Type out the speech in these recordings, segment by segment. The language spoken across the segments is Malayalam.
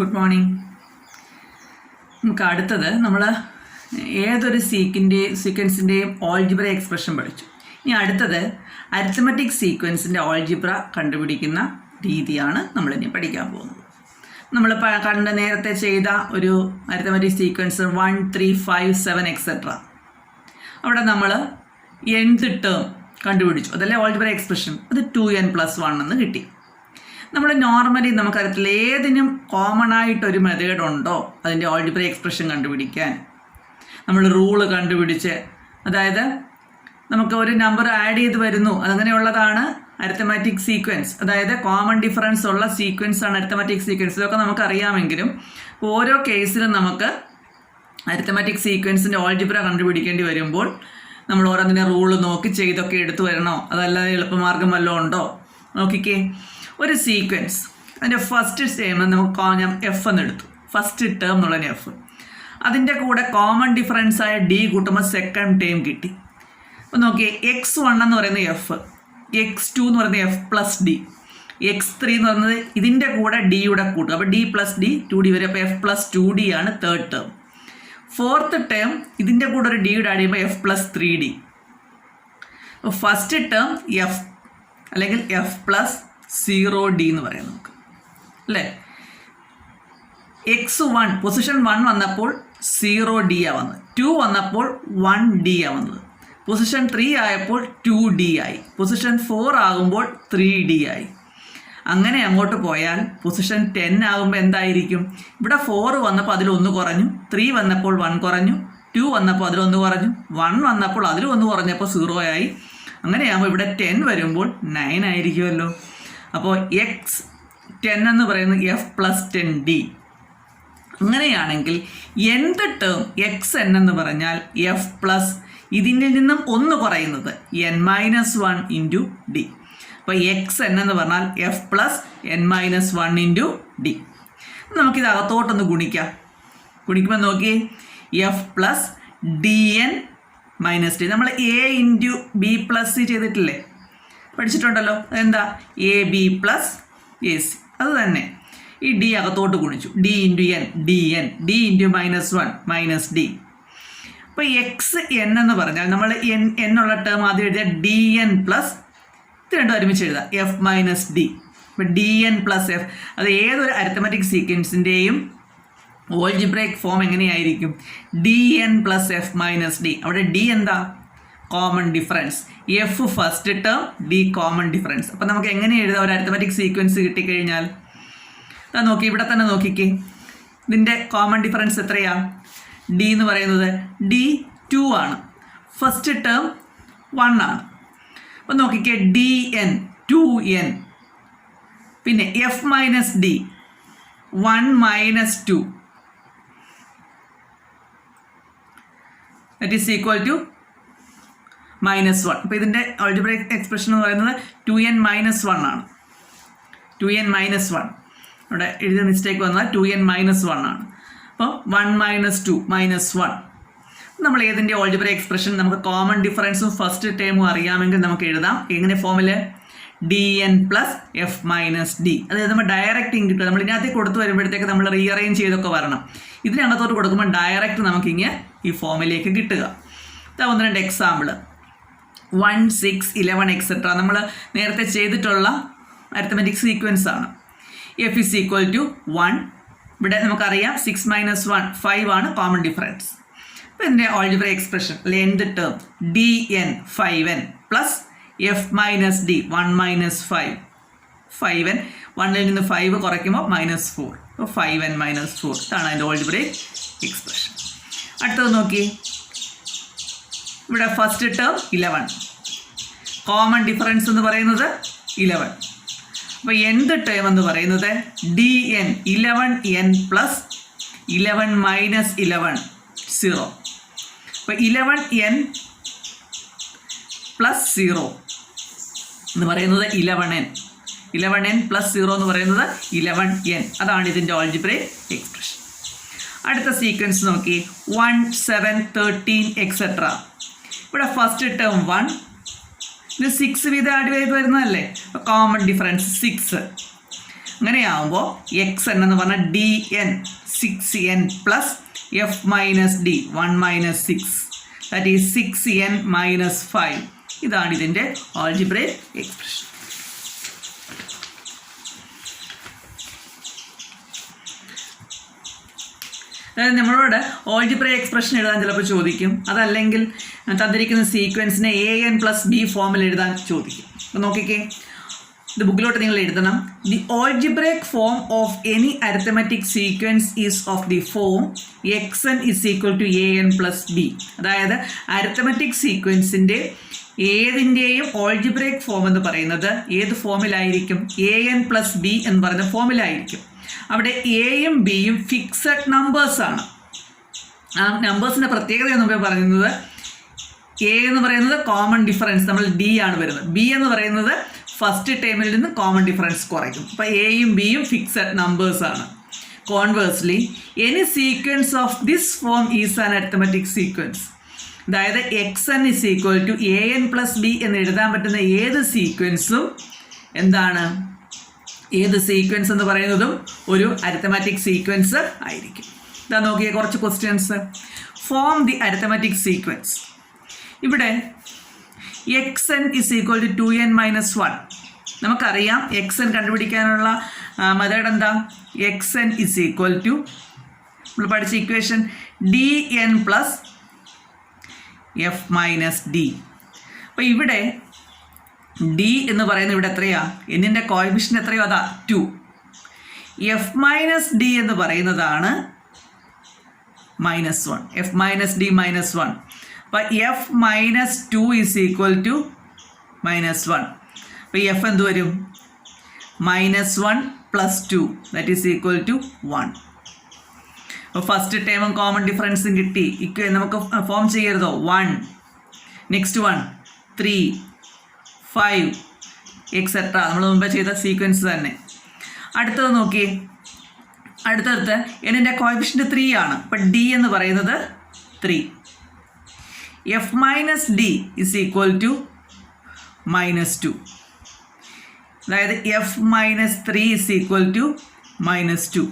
Good morning. നമുക്ക് അടുത്തത് നമ്മൾ ഏതൊരു സീക്വൻസിൻ്റെയും ഓൾജിബ്ര എക്സ്പ്രഷൻ പഠിച്ചു. ഇനി അടുത്തത് അരിത്മെറ്റിക് സീക്വൻസിൻ്റെ ഓൾജിബ്ര കണ്ടുപിടിക്കുന്ന രീതിയാണ് നമ്മളിനി പഠിക്കാൻ പോകുന്നത്. നമ്മൾ നേരത്തെ ചെയ്ത ഒരു അരിത്മെറ്റിക് സീക്വൻസ് 1, 3, 5, 7 എക്സെട്ര. അവിടെ നമ്മൾ nth ടേം കണ്ടുപിടിച്ചു, അതല്ലേ ഓൾജിബ്ര എക്സ്പ്രഷൻ. അത് 2n+1 എന്ന് കിട്ടി. നമ്മൾ നോർമലി നമുക്കറിയത്തില്ല ഏതിനും കോമൺ ആയിട്ടൊരു മെത്തേഡ് ഉണ്ടോ അതിൻ്റെ ഓൾജിബ്ര എക്സ്പ്രഷൻ കണ്ടുപിടിക്കാൻ. നമ്മൾ റൂള് കണ്ടുപിടിച്ച്, അതായത് നമുക്ക് ഒരു നമ്പർ ആഡ് ചെയ്ത് വരുന്നു, അതങ്ങനെയുള്ളതാണ് അരിത്മെറ്റിക് സീക്വൻസ്. അതായത് കോമൺ ഡിഫറൻസ് ഉള്ള സീക്വൻസ് ആണ് അരിത്മെറ്റിക് സീക്വൻസ്. ഇതൊക്കെ നമുക്കറിയാമെങ്കിലും ഓരോ കേസിലും നമുക്ക് അരിത്മെറ്റിക് സീക്വൻസിൻ്റെ ഓൾജിബ്ര കണ്ടുപിടിക്കേണ്ടി വരുമ്പോൾ നമ്മൾ ഓരോന്നിനെ റൂള് നോക്കി ചെയ്തൊക്കെ എടുത്തു വരണോ, അതല്ലാതെ എളുപ്പമാർഗം വല്ലതും ഉണ്ടോ നോക്കിക്കേ. ഒരു സീക്വൻസ്, അതിൻ്റെ ഫസ്റ്റ് ടേം നമുക്ക് ഞാൻ എഫ് എന്ന് എടുത്തു. ഫസ്റ്റ് ടേം എന്നുള്ള എഫ്, അതിൻ്റെ കൂടെ കോമൺ ഡിഫറൻസ് ആയ ഡി കൂട്ടുമ്പോൾ സെക്കൻഡ് ടേം കിട്ടി. അപ്പോൾ നോക്കിയേ, x1 എന്ന് പറയുന്നത് എഫ്, x2 എന്ന് പറയുന്നത് എഫ് പ്ലസ് ഡി, x3 എന്ന് പറയുന്നത് ഇതിൻ്റെ കൂടെ ഡിയുടെ കൂട്ടും. അപ്പോൾ ഡി പ്ലസ് ഡി 2d വരെ. അപ്പോൾ എഫ് പ്ലസ് 2d ആണ് തേർഡ് ടേം. ഫോർത്ത് ടേം ഇതിൻ്റെ കൂടെ ഒരു ഡിയുടെ ആഡ് ചെയ്യുമ്പോൾ എഫ് പ്ലസ് 3d. അപ്പോൾ ഫസ്റ്റ് ടേം എഫ് അല്ലെങ്കിൽ എഫ് പ്ലസ് 0d എന്ന് പറയാം നമുക്ക്, അല്ലേ. x1 പൊസിഷൻ 1 വന്നപ്പോൾ 0d ആ വന്നത്, 2 വന്നപ്പോൾ 1d ആ വന്നത്, പൊസിഷൻ 3 ആയപ്പോൾ 2d ആയി, പൊസിഷൻ 4 ആകുമ്പോൾ 3d ആയി. അങ്ങനെ അങ്ങോട്ട് പോയാൽ പൊസിഷൻ 10 ആകുമ്പോൾ എന്തായിരിക്കും? ഇവിടെ 4 വന്നപ്പോൾ അതിൽ 1 കുറഞ്ഞു, 3 വന്നപ്പോൾ 1 കുറഞ്ഞു, 2 വന്നപ്പോൾ അതിൽ 1 കുറഞ്ഞു, 1 വന്നപ്പോൾ അതിൽ 1 കുറഞ്ഞപ്പോൾ 0 ആയി. അങ്ങനെയാകുമ്പോൾ ഇവിടെ 10 വരുമ്പോൾ 9 ആയിരിക്കുമല്ലോ. അപ്പോൾ x10 എന്ന് പറയുന്നത് എഫ് പ്ലസ് 10d. അങ്ങനെയാണെങ്കിൽ nth ടേം xn എന്ന് പറഞ്ഞാൽ എഫ് പ്ലസ് ഇതിൻ്റെ നിന്നും 1 കുറയുന്നത് n-1 ഇൻറ്റു ഡി. അപ്പോൾ xn എന്ന് പറഞ്ഞാൽ F plus n-1 into D. നമുക്കിത് അകത്തോട്ടൊന്ന് ഗുണിക്കാം. ഗുണിക്കുമ്പോൾ നോക്കി, F plus dn minus D. നമ്മൾ a into B plus C ചെയ്തിട്ടില്ലേ, പഠിച്ചിട്ടുണ്ടല്ലോ. അതെന്താ? A B plus A C. അത് തന്നെ ഈ ഡി അകത്തോട്ട് ഗുണിച്ചു, D into N, D N, D into -1 minus D. അപ്പോൾ xn എന്ന് പറഞ്ഞാൽ നമ്മൾ എന്നുള്ള ടേം ആദ്യം എഴുതിയ ഡി എൻ പ്ലസ് ഇത് രണ്ടും ഒരുമിച്ച് എഴുതാം, എഫ് മൈനസ് ഡി. അപ്പോൾ ഡി എൻ പ്ലസ് എഫ്. അത് ഏതൊരു അരിത്മെറ്റിക് സീക്വൻസിൻ്റെയും ഓൾജിബ്രൈക് ഫോം എങ്ങനെയായിരിക്കും? D N plus F minus D. അവിടെ ഡി എന്താ? Common difference. F first term, D common difference. അപ്പോൾ നമുക്ക് എങ്ങനെ എഴുതാം ഒരു അരിത്മെറ്റിക് സീക്വൻസ് കിട്ടിക്കഴിഞ്ഞാൽ? അതാ നോക്കി, ഇവിടെ തന്നെ നോക്കിക്കേ, ഇതിൻ്റെ കോമൺ ഡിഫറൻസ് എത്രയാ? ഡി എന്ന് പറയുന്നത് ഡി 2 ആണ്, ഫസ്റ്റ് ടേം 1 ആണ്. അപ്പോൾ നോക്കിക്കേ, ഡി എൻ 2n, പിന്നെ F minus D 1 minus 2 that is equal to -1. അപ്പോൾ ഇതിൻ്റെ ആൾജിബ്രിക് എക്സ്പ്രഷൻ എന്ന് പറയുന്നത് 2n-1 ആണ്. 2n-1 ഇവിടെ എഴുതിയ മിസ്റ്റേക്ക് വന്നാൽ 2n-1 ആണ്. അപ്പോൾ 1 - 2 -1. നമ്മൾ ഏതിൻ്റെ ഓൾജിബ്രിക് എക്സ്പ്രഷൻ നമുക്ക് കോമൺ ഡിഫറൻസും ഫസ്റ്റ് ടേമും അറിയാമെങ്കിൽ നമുക്ക് എഴുതാം. എങ്ങനെ ഫോമിൽ? D N plus F minus D. അതായത് നമ്മൾ ഡയറക്റ്റ് കിട്ടുക. നമ്മൾ ഇതിനകത്തേക്ക് കൊടുത്ത് വരുമ്പോഴത്തേക്ക് നമ്മൾ റീഅറേഞ്ച് ചെയ്തൊക്കെ വരണം. ഇതിനകത്തോട്ട് കൊടുക്കുമ്പോൾ ഡയറക്റ്റ് നമുക്കിങ്ങനെ ഈ ഫോമിലേക്ക് കിട്ടുക. ഒന്ന് രണ്ട് എക്സാമ്പിൾ, 1, 6, 11 എക്സെട്ര നമ്മൾ നേരത്തെ ചെയ്തിട്ടുള്ള അരിത്മെറ്റിക് സീക്വൻസ് ആണ്. F is equal to 1. ഇവിടെ നമുക്കറിയാം 6 - 1 5 ആണ് കോമൺ ഡിഫറൻസ്. അപ്പോൾ ഇതിൻ്റെ algebra expression nth term D N 5n plus F minus D 1 - 5 5n. 1ൽ നിന്ന് 5 കുറയ്ക്കുമ്പോൾ -4. അപ്പോൾ 5n - 4 ഇതാണ് അതിൻ്റെ ഓൾജിബ്ര എക്സ്പ്രഷൻ. അടുത്തത് നോക്കി, ഇവിടെ ഫസ്റ്റ് ടേം 11, കോമൺ ഡിഫറൻസ് എന്ന് പറയുന്നത് 11. അപ്പോൾ nth ടേം എന്ന് പറയുന്നത് D N 11n plus 11 minus 11 0. അപ്പോൾ 11n പ്ലസ് 0 എന്ന് പറയുന്നത് 11n. 11n പ്ലസ് 0 എന്ന് പറയുന്നത് 11n. അതാണ് ഇതിൻ്റെ ഓൾജിബ്രിക് എക്സ്പ്രഷൻ. അടുത്ത സീക്വൻസ് നോക്കി, 1, 7, 13 എക്സെട്ര. ഇവിടെ ഫസ്റ്റ് ടേം 1, ഇത് 6 വീതം ആഡ് ചെയ്ത് വരുന്നതല്ലേ. Common difference 6. അങ്ങനെയാവുമ്പോൾ എക്സ് എൻ എന്ന് പറഞ്ഞാൽ D N 6n plus F minus D 1 minus 6 that is 6n minus 5. ഇതാണ് ഇതിൻ്റെ ആൾജിബ്രൈക് എക്സ്പ്രഷൻ. അതായത് നമ്മളോട് ആൾജിബ്രൈക് എക്സ്പ്രഷൻ എഴുതാൻ ചിലപ്പോൾ ചോദിക്കും, അതല്ലെങ്കിൽ തന്നിരിക്കുന്ന സീക്വൻസിനെ an+b ഫോമിൽ എഴുതാൻ ചോദിക്കും. അപ്പോൾ നോക്കിക്കേ, ഇത് ബുക്കിലോട്ട് നിങ്ങൾ എഴുതണം. The algebraic form of any arithmetic sequence is of the form xn is equal to an+b. അതായത് അരിത്തമെറ്റിക് സീക്വൻസിൻ്റെ ഏതിൻ്റെയും ആൾജിബ്രൈക് ഫോം എന്ന് പറയുന്നത് ഏത് ഫോമിലായിരിക്കും? an+b എന്ന് പറയുന്ന ഫോമിലായിരിക്കും. അവിടെ എയും ബിയും ഫിക്സഡ് നമ്പേഴ്സാണ്. ആ നമ്പേഴ്സിൻ്റെ പ്രത്യേകത എന്ന് പറയുന്നത് എ എന്ന് പറയുന്നത് കോമൺ ഡിഫറൻസ്, നമ്മൾ ഡി ആണ് വരുന്നത്. ബി എന്ന് പറയുന്നത് ഫസ്റ്റ് ടേമിൽ നിന്ന് കോമൺ ഡിഫറൻസ് കുറയ്ക്കും. അപ്പോൾ എയും ബിയും ഫിക്സഡ് നമ്പേഴ്സാണ്. Conversely any sequence of this form is an arithmetic sequence. അതായത് xn is equal to an+b എന്ന് എഴുതാൻ പറ്റുന്ന ഏത് സീക്വൻസും എന്താണ്? ഏത് സീക്വൻസ് എന്ന് പറയുന്നതും ഒരു അരിത്തമാറ്റിക് സീക്വൻസ് ആയിരിക്കും. ഇതാ നോക്കിയ കുറച്ച് questions. Form the arithmetic sequence. ഇവിടെ xn is equal to 2n-1. നമുക്കറിയാം xn കണ്ടുപിടിക്കാനുള്ള മെത്തേഡ് എന്താ? xn ഇസ് ഈക്വൽ ടു നമ്മൾ പഠിച്ച equation dn plus F minus D. അപ്പോൾ ഇവിടെ ഡി എന്ന് പറയുന്നത് ഇവിടെ എത്രയാ? എന്നിൻ്റെ കോഎഫിഷ്യൻ്റ് എത്രയോ? അതാ 2. എഫ് മൈനസ് ഡി എന്ന് പറയുന്നതാണ് -1. F minus D -1. അപ്പോൾ F minus 2 is equal to -1. അപ്പോൾ എഫ് എന്ത് വരും? -1 plus 2 that is equal to 1. അപ്പോൾ ഫസ്റ്റ് ടേമും കോമൺ ഡിഫറൻസും കിട്ടി. നമുക്ക് ഫോം ചെയ്യരുതോ? 1, next 1, 3, 5 etcetera. നമ്മൾ മുമ്പ് ചെയ്ത സീക്വൻസ് തന്നെ. അടുത്തത് നോക്കി, അടുത്തടുത്ത് എന്നിൻ്റെ കോഎഫിഷ്യൻ്റ് 3 ആണ്. അപ്പം ഡി എന്ന് പറയുന്നത് 3. F minus D is equal to -2. അതായത് F minus 3 is equal to -2.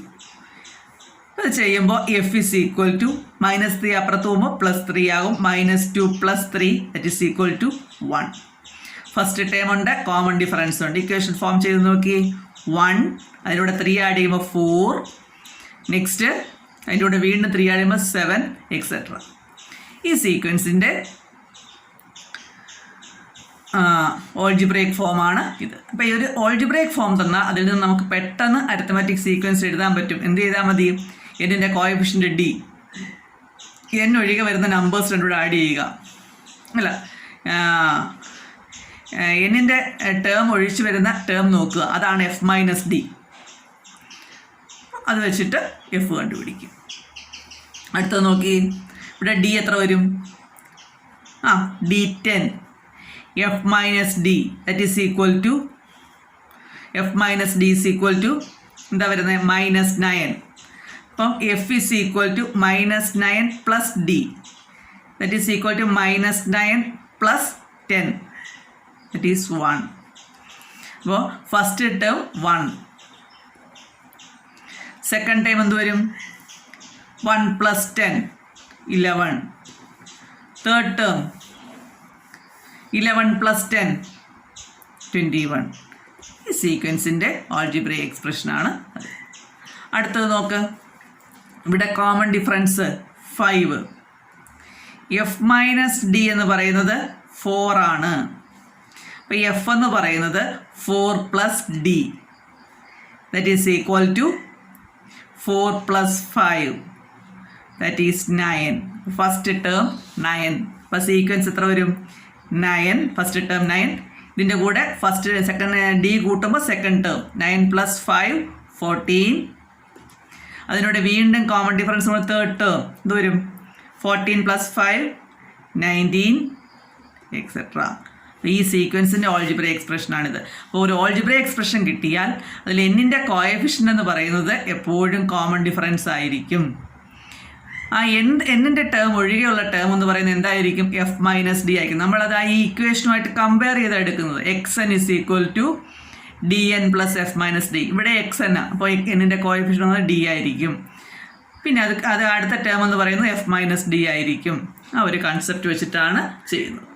അത് ചെയ്യുമ്പോൾ എഫ് ഇസ് ഈക്വൽ ടു -3 അപ്പുറത്ത് പോകുമ്പോൾ +3 ആകും. -2 + 3 that is equal to 1. First term ഉണ്ട്, കോമൺ ഡിഫറൻസ് ഉണ്ട്. ഇക്വേഷൻ ഫോം ചെയ്ത് നോക്കി. 1 അതിലൂടെ 3 ആഡ് ചെയ്യുമ്പോൾ 4, നെക്സ്റ്റ് അതിൻ്റെ കൂടെ വീണ്ടും 3 ആഡ് ചെയ്യുമ്പോൾ 7 എക്സെട്ര. ഈ സീക്വൻസിൻ്റെ ഓൾജിബ്രൈക് ഫോമാണ് ഇത്. അപ്പോൾ ഈ ഒരു ഓൾജിബ്രൈക് ഫോം തന്നാൽ അതിൽ നിന്ന് നമുക്ക് പെട്ടെന്ന് അരിത്തമാറ്റിക് സീക്വൻസ് എഴുതാൻ പറ്റും. എന്ത് ചെയ്താൽ മതി? എന്നിൻ്റെ കോഎഫിഷ്യൻ്റ് ഡി, എൻ ഒഴികെ വരുന്ന നമ്പേഴ്സ് രണ്ടുകൂടെ ആഡ് ചെയ്യുക. അല്ല, എന്നിൻ്റെ ടേം ഒഴിച്ച് വരുന്ന ടേം നോക്കുക, അതാണ് എഫ് മൈനസ് ഡി. അത് വെച്ചിട്ട് എഫ് കണ്ടുപിടിക്കും. അടുത്തത് നോക്കി, ഇവിടെ ഡി എത്ര വരും? D10. F minus D that is equal to F minus D is equal to എന്താ വരുന്നത്? -9. അപ്പം F is equal to -9 plus D that is equal to -9 plus 10 that is 1. അപ്പോൾ ഫസ്റ്റ് ടേം 1, സെക്കൻഡ് ടൈം എന്ത് വരും? 1 + 10 11, തേർഡ് ടേം 11 + 10 21. ഈ സീക്വൻസിൻ്റെ ആൾജിബ്രൈക് എക്സ്പ്രഷനാണ് അത്. അടുത്തത് നോക്ക്, ഇവിടെ common difference 5. F minus D എന്ന് പറയുന്നത് 4 ആണ്. അപ്പോൾ എഫ് എന്ന് പറയുന്നത് 4 + d that is equal to 4 + 5 that is 9. First term 9. അപ്പോൾ സീക്വൻസ് എത്ര വരും? 9. ഫസ്റ്റ് ടേം 9, ഇതിൻ്റെ കൂടെ ഫസ്റ്റ് സെക്കൻഡ് ഡി കൂട്ടുമ്പോൾ സെക്കൻഡ് ടേം 9 + 5 14. അതിനോട് വീണ്ടും കോമൺ ഡിഫറൻസ് നമ്മൾ തേർഡ് ടേം ഇത് വരും 14 + 5 19 എക്സെട്ര. ഈ സീക്വൻസിൻ്റെ ഓൾജിബ്രൈക് എക്സ്പ്രഷനാണിത്. അപ്പോൾ ഒരു ഓൾജിബ്രൈക് എക്സ്പ്രഷൻ കിട്ടിയാൽ അതിൽ എന്നിൻ്റെ കോഎഫിഷ്യൻ്റ് എന്ന് പറയുന്നത് എപ്പോഴും കോമൺ ഡിഫറൻസ് ആയിരിക്കും. ആ എന്നിൻ്റെ ടേം ഒഴികെയുള്ള ടേം എന്ന് പറയുന്നത് എന്തായിരിക്കും? എഫ് മൈനസ് ഡി ആയിരിക്കും. നമ്മളത് ഈ ഇക്വേഷനുമായിട്ട് കമ്പയർ ചെയ്താണ് എടുക്കുന്നത്. xn is equal to D N plus F minus D. ഇവിടെ എക്സ് എൻ ആണ്, അപ്പോൾ എന്നിൻ്റെ കോഎഫിഷ്യൻ്റ് വന്നത് ഡി ആയിരിക്കും. പിന്നെ അത് അടുത്ത ടേം എന്ന് പറയുന്നത് എഫ് മൈനസ് ഡി ആയിരിക്കും. ആ ഒരു കൺസെപ്റ്റ് വെച്ചിട്ടാണ് ചെയ്യുന്നത്.